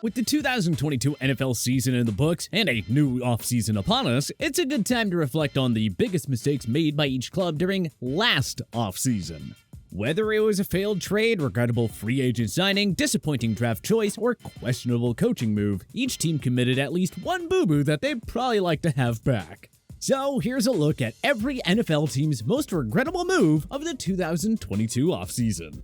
With the 2022 NFL season in the books and a new offseason upon us, it's a good time to reflect on the biggest mistakes made by each club during last offseason. Whether it was a failed trade, regrettable free agent signing, disappointing draft choice, or questionable coaching move, each team committed at least one boo-boo that they'd probably like to have back. So here's a look at every NFL team's most regrettable move of the 2022 offseason.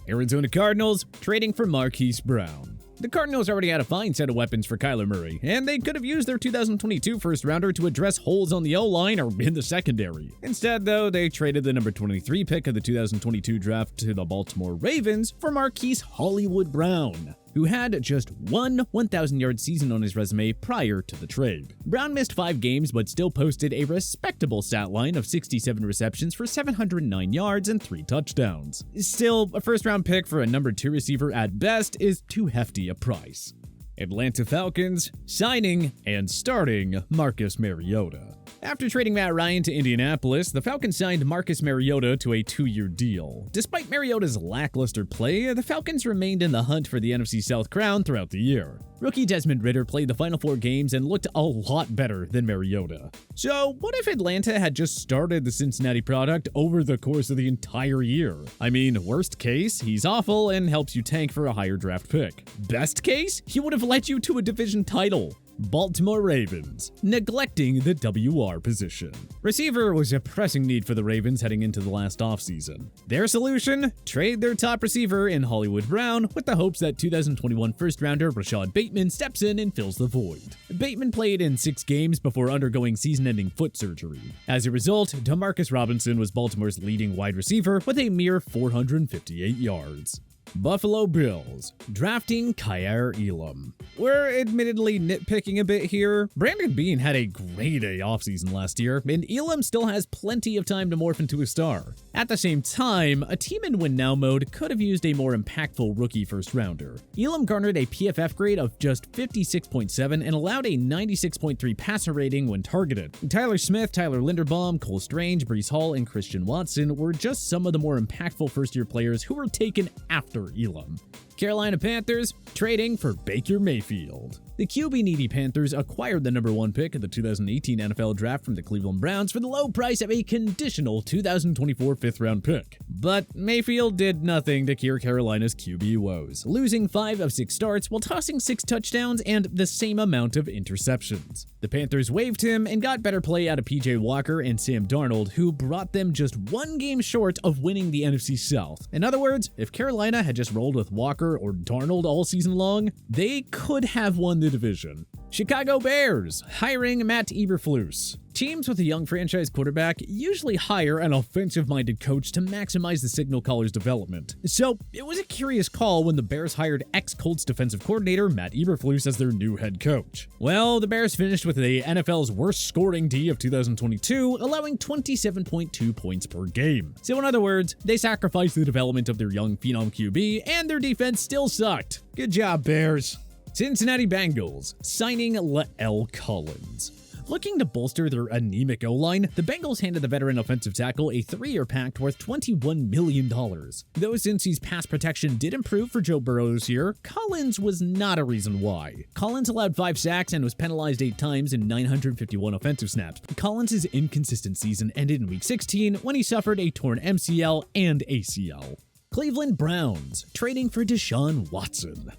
Arizona Cardinals trading for Marquise Brown. The Cardinals already had a fine set of weapons for Kyler Murray, and they could have used their 2022 first-rounder to address holes on the O-line or in the secondary. Instead, though, they traded the number 23 pick of the 2022 draft to the Baltimore Ravens for Marquise Hollywood Brown, who had just one 1,000-yard season on his resume prior to the trade. Brown missed 5 games but still posted a respectable stat line of 67 receptions for 709 yards and 3 touchdowns. Still, a first-round pick for a number 2 receiver at best is too hefty a price. Atlanta Falcons signing and starting Marcus Mariota. After trading Matt Ryan to Indianapolis, the Falcons signed Marcus Mariota to a 2-year deal. Despite Mariota's lackluster play, the Falcons remained in the hunt for the NFC South crown throughout the year. Rookie Desmond Ridder played the final 4 games and looked a lot better than Mariota. So, what if Atlanta had just started the Cincinnati product over the course of the entire year? I mean, worst case, he's awful and helps you tank for a higher draft pick. Best case, he would have led you to a division title. Baltimore Ravens, neglecting the WR position. Receiver was a pressing need for the Ravens heading into the last offseason. Their solution? Trade their top receiver in Hollywood Brown with the hopes that 2021 first-rounder Rashad Bateman steps in and fills the void. Bateman played in 6 games before undergoing season-ending foot surgery. As a result, Demarcus Robinson was Baltimore's leading wide receiver with a mere 458 yards. Buffalo Bills, drafting Kaiir Elam. We're admittedly nitpicking a bit here. Brandon Beane had a great A offseason last year, and Elam still has plenty of time to morph into a star. At the same time, a team in win-now mode could have used a more impactful rookie first-rounder. Elam garnered a PFF grade of just 56.7 and allowed a 96.3 passer rating when targeted. Tyler Smith, Tyler Linderbaum, Cole Strange, Breece Hall, and Christian Watson were just some of the more impactful first-year players who were taken after Elam. Carolina Panthers trading for Baker Mayfield. The QB-needy Panthers acquired the number 1 pick of the 2018 NFL Draft from the Cleveland Browns for the low price of a conditional 2024 fifth-round pick. But Mayfield did nothing to cure Carolina's QB woes, losing 5 of 6 starts while tossing 6 touchdowns and the same amount of interceptions. The Panthers waived him and got better play out of PJ Walker and Sam Darnold, who brought them just 1 game short of winning the NFC South. In other words, if Carolina had just rolled with Walker or Darnold all season long, they could have won the division. Chicago Bears hiring Matt Eberflus. Teams with a young franchise quarterback usually hire an offensive-minded coach to maximize the signal caller's development. So it was a curious call when the Bears hired ex-Colts defensive coordinator Matt Eberflus as their new head coach. Well, the Bears finished with the NFL's worst scoring D of 2022, allowing 27.2 points per game. So in other words, they sacrificed the development of their young phenom QB, and their defense still sucked. Good job, Bears. Cincinnati Bengals signing La'el Collins. Looking to bolster their anemic O-line, the Bengals handed the veteran offensive tackle a 3-year pact worth $21 million. Though since his pass protection did improve for Joe Burrow this year, Collins was not a reason why. Collins allowed 5 sacks and was penalized 8 times in 951 offensive snaps. Collins' inconsistent season ended in Week 16 when he suffered a torn MCL and ACL. Cleveland Browns trading for Deshaun Watson.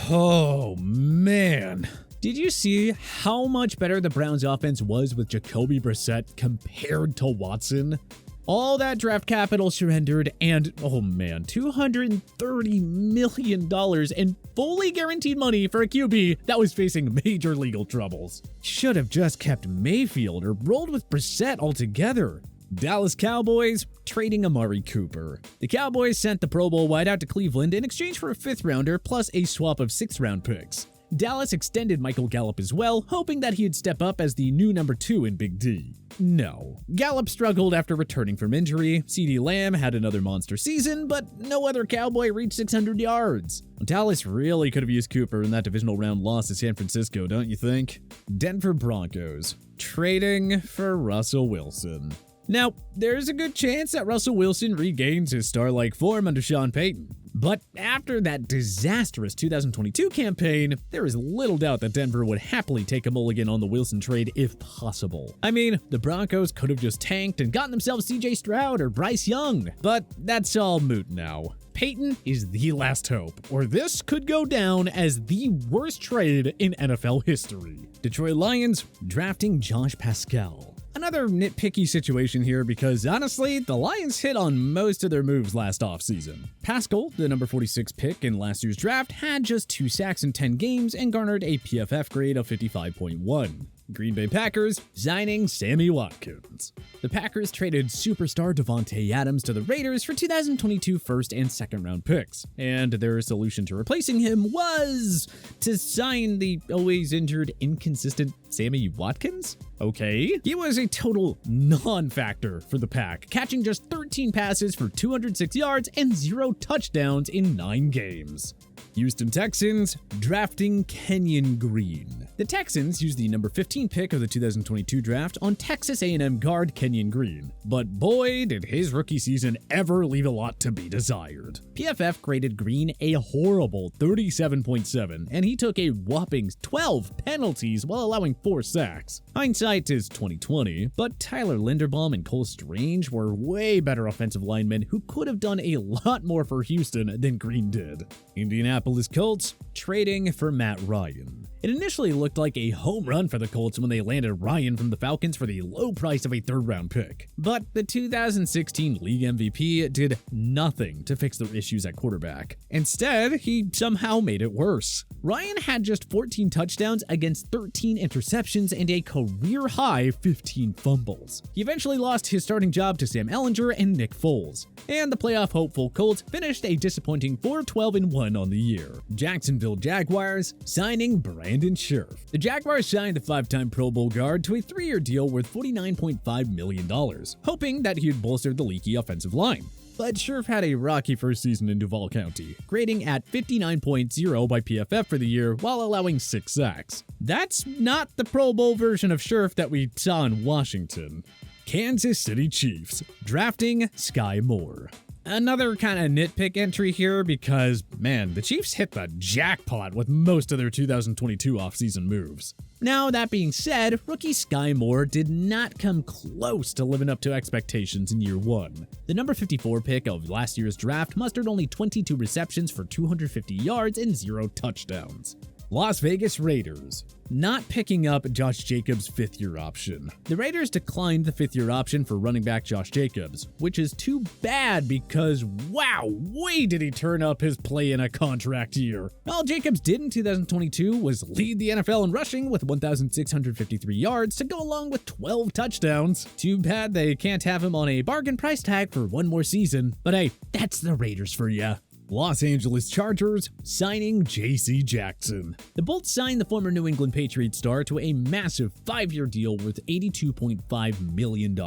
Oh, man. Did you see how much better the Browns' offense was with Jacoby Brissett compared to Watson? All that draft capital surrendered and, oh man, $230 million in fully guaranteed money for a QB that was facing major legal troubles. Should have just kept Mayfield or rolled with Brissett altogether. Dallas Cowboys trading Amari Cooper. The Cowboys sent the Pro Bowl wideout to Cleveland in exchange for a 5th-rounder plus a swap of 6th-round picks. Dallas extended Michael Gallup as well, hoping that he'd step up as the new number 2 in Big D. No. Gallup struggled after returning from injury, CeeDee Lamb had another monster season, but no other Cowboy reached 600 yards. Dallas really could have used Cooper in that divisional round loss to San Francisco, don't you think? Denver Broncos trading for Russell Wilson. Now, there's a good chance that Russell Wilson regains his star-like form under Sean Payton. But after that disastrous 2022 campaign, there is little doubt that Denver would happily take a mulligan on the Wilson trade if possible. I mean, the Broncos could have just tanked and gotten themselves CJ Stroud or Bryce Young, but that's all moot now. Peyton is the last hope, or this could go down as the worst trade in NFL history. Detroit Lions drafting Josh Pascal. Another nitpicky situation here because honestly, the Lions hit on most of their moves last offseason. Pascal, the number 46 pick in last year's draft, had just 2 sacks in 10 games and garnered a PFF grade of 55.1. Green Bay Packers signing Sammy Watkins. The Packers traded superstar Devontae Adams to the Raiders for 2022 first and second round picks, and their solution to replacing him was to sign the always injured, inconsistent Sammy Watkins? Okay. He was a total non-factor for the Pack, catching just 13 passes for 206 yards and 0 touchdowns in 9 games. Houston Texans drafting Kenyon Green. The Texans used the number 15 pick of the 2022 draft on Texas A&M guard Kenyon Green, but boy did his rookie season ever leave a lot to be desired. PFF graded Green a horrible 37.7, and he took a whopping 12 penalties while allowing 4 sacks. Hindsight is 2020, but Tyler Linderbaum and Cole Strange were way better offensive linemen who could have done a lot more for Houston than Green did. Indianapolis Colts trading for Matt Ryan. It initially looked like a home run for the Colts when they landed Ryan from the Falcons for the low price of a third-round pick. But the 2016 league MVP did nothing to fix their issues at quarterback. Instead, he somehow made it worse. Ryan had just 14 touchdowns against 13 interceptions and a career-high 15 fumbles. He eventually lost his starting job to Sam Ehlinger and Nick Foles, and the playoff hopeful Colts finished a disappointing 4-12-1 on the year. Jacksonville Jaguars signing Brandon Scherff. The Jaguars signed the 5-time Pro Bowl guard to a 3-year deal worth $49.5 million, hoping that he'd bolster the leaky offensive line. But Scherff had a rocky first season in Duval County, grading at 59.0 by PFF for the year while allowing 6 sacks. That's not the Pro Bowl version of Scherff that we saw in Washington. Kansas City Chiefs drafting Sky Moore. Another kind of nitpick entry here because, man, the Chiefs hit the jackpot with most of their 2022 offseason moves. Now, that being said, rookie Sky Moore did not come close to living up to expectations in year 1. The number 54 pick of last year's draft mustered only 22 receptions for 250 yards and 0 touchdowns. Las Vegas Raiders not picking up Josh Jacobs' 5th-year option. The Raiders declined the 5th-year option for running back Josh Jacobs, which is too bad because, wow, way did he turn up his play in a contract year. All Jacobs did in 2022 was lead the NFL in rushing with 1,653 yards to go along with 12 touchdowns. Too bad they can't have him on a bargain price tag for one more season, but hey, that's the Raiders for ya. Los Angeles Chargers signing J.C. Jackson. The Bolts signed the former New England Patriots star to a massive 5-year deal worth $82.5 million.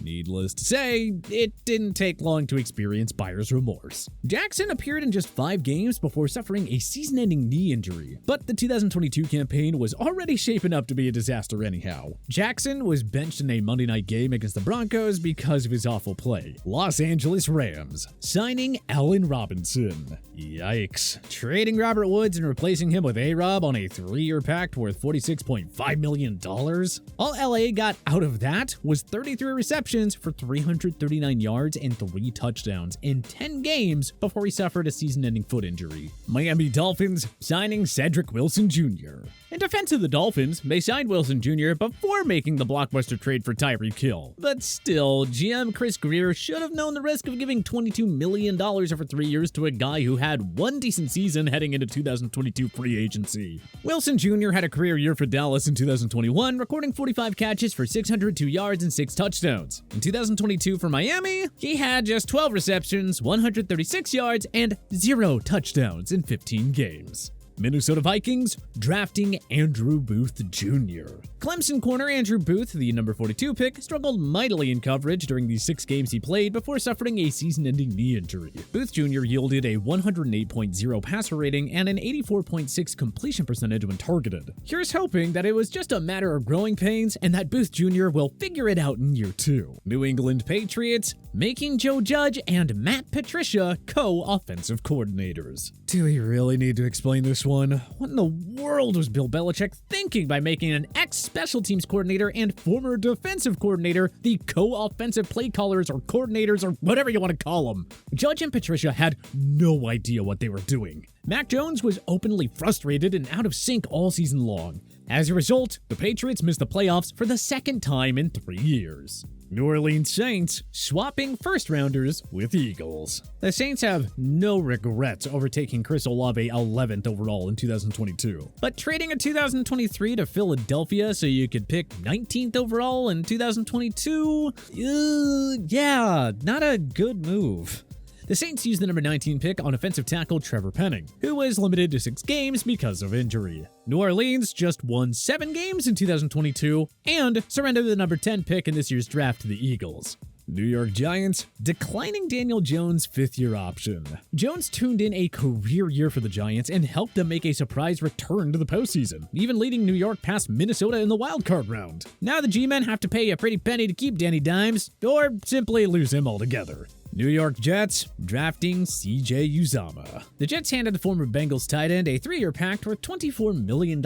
Needless to say, it didn't take long to experience buyer's remorse. Jackson appeared in just 5 games before suffering a season-ending knee injury, but the 2022 campaign was already shaping up to be a disaster anyhow. Jackson was benched in a Monday night game against the Broncos because of his awful play. Los Angeles Rams signing Allen Robinson. Yikes. Trading Robert Woods and replacing him with A-Rob on a 3-year pact worth $46.5 million? All LA got out of that was 33 receptions for 339 yards and 3 touchdowns in 10 games before he suffered a season-ending foot injury. Miami Dolphins signing Cedric Wilson Jr. In defense of the Dolphins, they signed Wilson Jr. before making the blockbuster trade for Tyreek Hill. But still, GM Chris Greer should have known the risk of giving $22 million over 3 years to a guy who had one decent season heading into 2022 free agency. Wilson Jr. had a career year for Dallas in 2021, recording 45 catches for 602 yards and 6 touchdowns. In 2022 for Miami, he had just 12 receptions, 136 yards, and 0 touchdowns in 15 games. Minnesota Vikings drafting Andrew Booth Jr. Clemson corner Andrew Booth, the number 42 pick, struggled mightily in coverage during the 6 games he played before suffering a season-ending knee injury. Booth Jr. yielded a 108.0 passer rating and an 84.6 completion percentage when targeted. Here's hoping that it was just a matter of growing pains and that Booth Jr. will figure it out in year 2. New England Patriots making Joe Judge and Matt Patricia co-offensive coordinators. Do we really need to explain this one? What in the world was Bill Belichick thinking by making an ex-special teams coordinator and former defensive coordinator the co-offensive play callers or coordinators or whatever you want to call them? Judge and Patricia had no idea what they were doing. Mac Jones was openly frustrated and out of sync all season long. As a result, the Patriots missed the playoffs for the 2nd time in 3 years. New Orleans Saints swapping first-rounders with Eagles. The Saints have no regrets over taking Chris Olave 11th overall in 2022. But trading a 2023 to Philadelphia so you could pick 19th overall in 2022? Yeah, not a good move. The Saints used the number 19 pick on offensive tackle Trevor Penning, who was limited to 6 games because of injury. New Orleans just won 7 games in 2022 and surrendered the number 10 pick in this year's draft to the Eagles. New York Giants declining Daniel Jones' 5th-year option. Jones tuned in a career year for the Giants and helped them make a surprise return to the postseason, even leading New York past Minnesota in the wildcard round. Now the G-men have to pay a pretty penny to keep Danny Dimes, or simply lose him altogether. New York Jets drafting C.J. Uzomah. The Jets handed the former Bengals tight end a 3-year pact worth $24 million.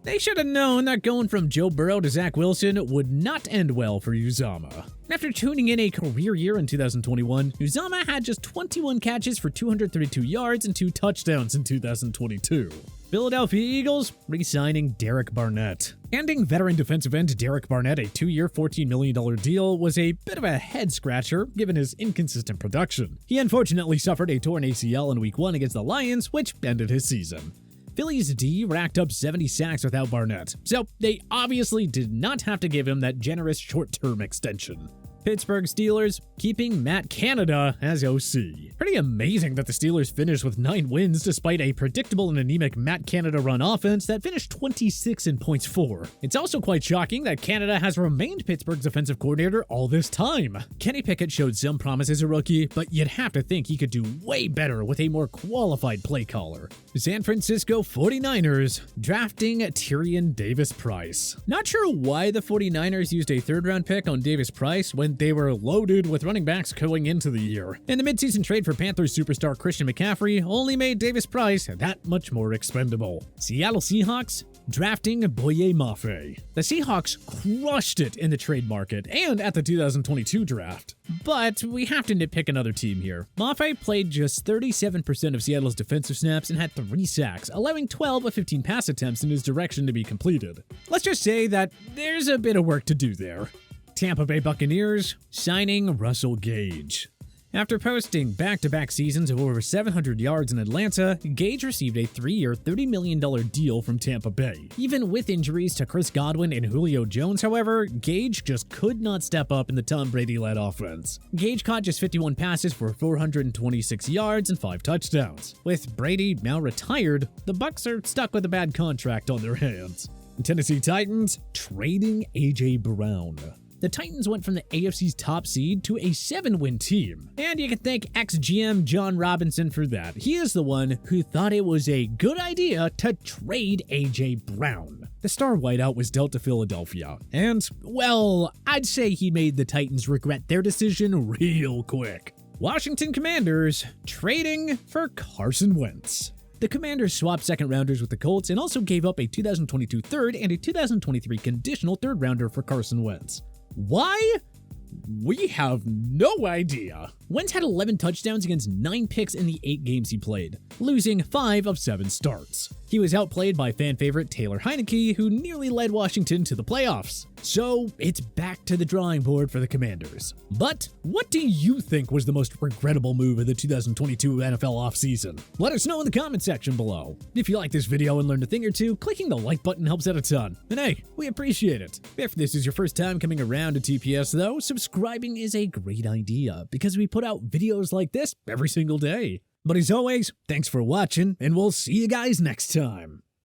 They should have known that going from Joe Burrow to Zach Wilson would not end well for Uzomah. After tuning in a career year in 2021, Uzomah had just 21 catches for 232 yards and 2 touchdowns in 2022. Philadelphia Eagles re-signing Derek Barnett. Handing veteran defensive end Derek Barnett a 2-year, $14 million deal was a bit of a head-scratcher given his inconsistent production. He unfortunately suffered a torn ACL in Week 1 against the Lions, which ended his season. Philly's D racked up 70 sacks without Barnett, so they obviously did not have to give him that generous short-term extension. Pittsburgh Steelers keeping Matt Canada as OC. Pretty amazing that the Steelers finished with 9 wins despite a predictable and anemic Matt Canada run offense that finished 26 in points for. It's also quite shocking that Canada has remained Pittsburgh's offensive coordinator all this time. Kenny Pickett showed some promise as a rookie, but you'd have to think he could do way better with a more qualified play caller. San Francisco 49ers drafting Tyrion Davis-Price. Not sure why the 49ers used a 3rd-round pick on Davis-Price when they were loaded with running backs going into the year. And the midseason trade for Panthers superstar Christian McCaffrey only made Davis-Price that much more expendable. Seattle Seahawks drafting Boye Mafe. The Seahawks crushed it in the trade market and at the 2022 draft. But we have to nitpick another team here. Mafe played just 37% of Seattle's defensive snaps and had 3 sacks, allowing 12 of 15 pass attempts in his direction to be completed. Let's just say that there's a bit of work to do there. Tampa Bay Buccaneers signing Russell Gage. After posting back-to-back seasons of over 700 yards in Atlanta, Gage received a 3-year, $30 million deal from Tampa Bay. Even with injuries to Chris Godwin and Julio Jones, however, Gage just could not step up in the Tom Brady-led offense. Gage caught just 51 passes for 426 yards and 5 touchdowns. With Brady now retired, the Bucs are stuck with a bad contract on their hands. Tennessee Titans trading A.J. Brown. The Titans went from the AFC's top seed to a 7-win team. And you can thank ex-GM John Robinson for that. He is the one who thought it was a good idea to trade A.J. Brown. The star wideout was dealt to Philadelphia. And, well, I'd say he made the Titans regret their decision real quick. Washington Commanders trading for Carson Wentz. The Commanders swapped second-rounders with the Colts and also gave up a 2022 third and a 2023 conditional third-rounder for Carson Wentz. Why? We have no idea. Wentz had 11 touchdowns against 9 picks in the 8 games he played, losing 5 of 7 starts. He was outplayed by fan favorite Taylor Heineke, who nearly led Washington to the playoffs. So it's back to the drawing board for the Commanders. But what do you think was the most regrettable move of the 2022 NFL offseason? Let us know in the comment section below. If you like this video and learned a thing or two, clicking the like button helps out a ton. And hey, we appreciate it. If this is your first time coming around to TPS though, subscribing is a great idea because we put out videos like this every single day. But as always, thanks for watching, and we'll see you guys next time.